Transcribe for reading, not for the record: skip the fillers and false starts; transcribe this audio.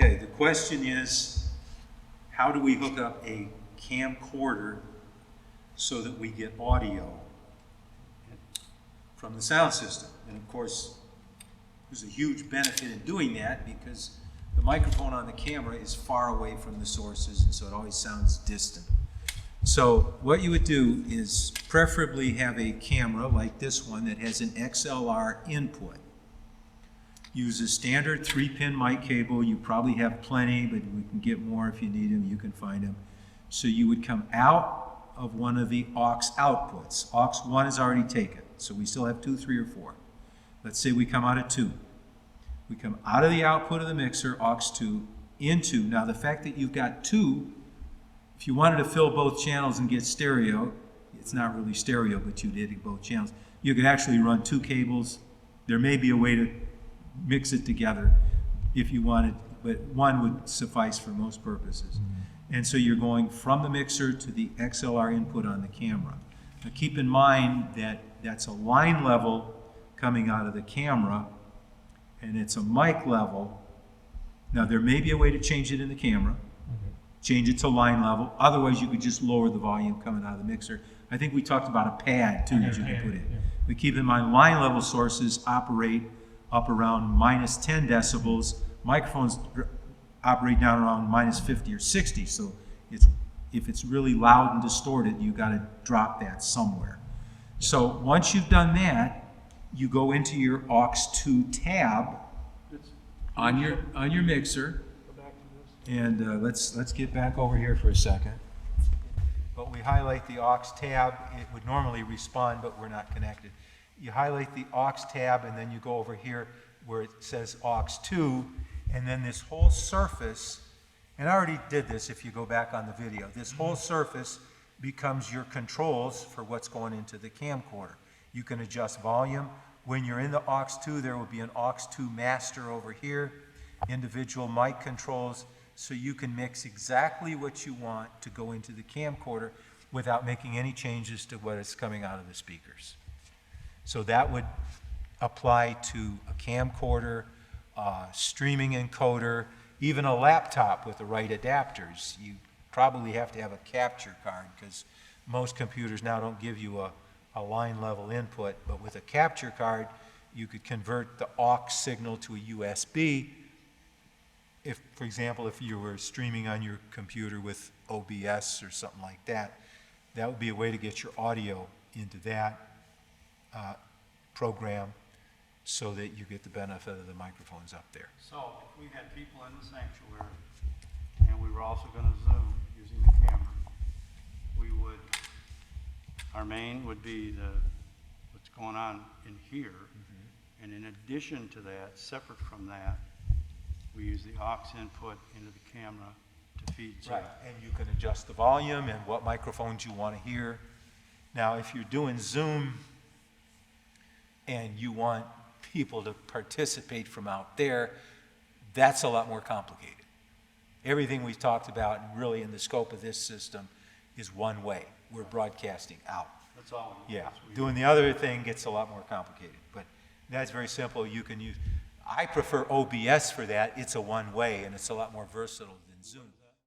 Okay, the question is, how do we hook up a camcorder so that we get audio from the sound system? And of course, there's a huge benefit in doing that because the microphone on the camera is far away from the sources, and so it always sounds distant. So what you would do is preferably have a camera like this one that has an XLR input. Use a standard 3-pin mic cable. You probably have plenty, but we can get more if you need them. You can find them. So you would come out of one of the aux outputs. Aux 1 is already taken, so we still have 2, 3, or 4. Let's say we come out of 2. We come out of the output of the mixer, aux 2, into. Now the fact that you've got 2, if you wanted to fill both channels and get stereo, it's not really stereo, but you did both channels. You could actually run 2 cables. There may be a way to mix it together if you wanted, but 1 would suffice for most purposes. Mm-hmm. And so you're going from the mixer to the XLR input on the camera. Now keep in mind that that's a line level coming out of the camera, and it's a mic level. Now there may be a way to change it in the camera, change it to line level. Otherwise you could just lower the volume coming out of the mixer. I think we talked about a pad too that you can put in. Yeah. But keep in mind, line level sources operate up around minus 10 decibels. Microphones operate down around minus 50 or 60. So if it's really loud and distorted, you got to drop that somewhere. So once you've done that, you go into your aux 2 tab on your mixer. And let's get back over here for a second. But we highlight the aux tab. It would normally respond, but we're not connected. You highlight the aux tab, and then you go over here where it says aux 2, and then this whole surface, and I already did this if you go back on the video, this whole surface becomes your controls for what's going into the camcorder. You can adjust volume. When you're in the aux 2, there will be an aux 2 master over here, individual mic controls, so you can mix exactly what you want to go into the camcorder without making any changes to what is coming out of the speakers. So that would apply to a camcorder, streaming encoder, even a laptop with the right adapters. You probably have to have a capture card because most computers now don't give you a line level input, but with a capture card, you could convert the aux signal to a USB. If, for example, if you were streaming on your computer with OBS or something like that, that would be a way to get your audio into that program so that you get the benefit of the microphones up there. So if we had people in the sanctuary and we were also going to Zoom using the camera, our main would be what's going on in here, and in addition to that, separate from that, we use the aux input into the camera to feed Zoom. Right, and you can adjust the volume and what microphones you want to hear. Now, if you're doing Zoom and you want people to participate from out there, that's a lot more complicated. Everything we've talked about, and really in the scope of this system, is one way. We're broadcasting out. That's all. Yeah, doing the other thing gets a lot more complicated, but that's very simple. You can use, I prefer OBS for that. It's a one way, and it's a lot more versatile than Zoom.